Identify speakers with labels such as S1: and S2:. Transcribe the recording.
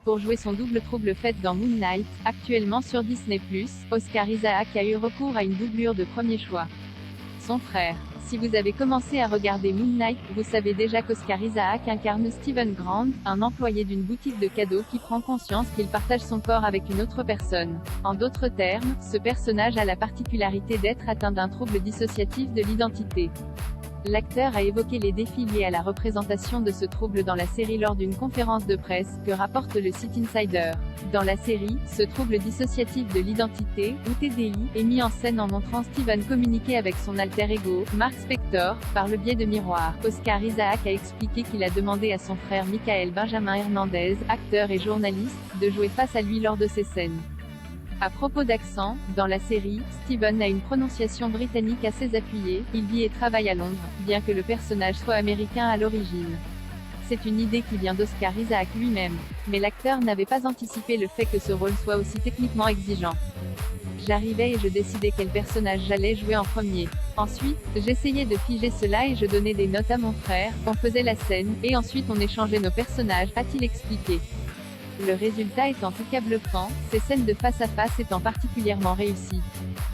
S1: pour jouer son double trouble fête dans Moon Knight, actuellement sur Disney+, Oscar Isaac a eu recours à une doublure de premier choix. Son frère. Si vous avez commencé à regarder Moon Knight, vous savez déjà qu'Oscar Isaac incarne Steven Grant, un employé d'une boutique de cadeaux qui prend conscience qu'il partage son corps avec une autre personne. En d'autres termes, ce personnage a la particularité d'être atteint d'un trouble dissociatif de l'identité. L'acteur a évoqué les défis liés à la représentation de ce trouble dans la série lors d'une conférence de presse, que rapporte le site Insider. Dans la série, ce trouble dissociatif de l'identité, ou TDI, est mis en scène en montrant Steven communiquer avec son alter ego, Mark Spector, par le biais de miroirs. Oscar Isaac a expliqué qu'il a demandé à son frère Michael Benjamin Hernandez, acteur et journaliste, de jouer face à lui lors de ces scènes. À propos d'accent, dans la série, Steven a une prononciation britannique assez appuyée, il vit et travaille à Londres, bien que le personnage soit américain à l'origine. C'est une idée qui vient d'Oscar Isaac lui-même. Mais l'acteur n'avait pas anticipé le fait que ce rôle soit aussi techniquement exigeant. J'arrivais et je décidais quel personnage j'allais jouer en premier. Ensuite, j'essayais de figer cela et je donnais des notes à mon frère, on faisait la scène, et ensuite on échangeait nos personnages, a-t-il expliqué. Le résultat est en tout cas bluffant, ces scènes de face à face étant particulièrement réussies.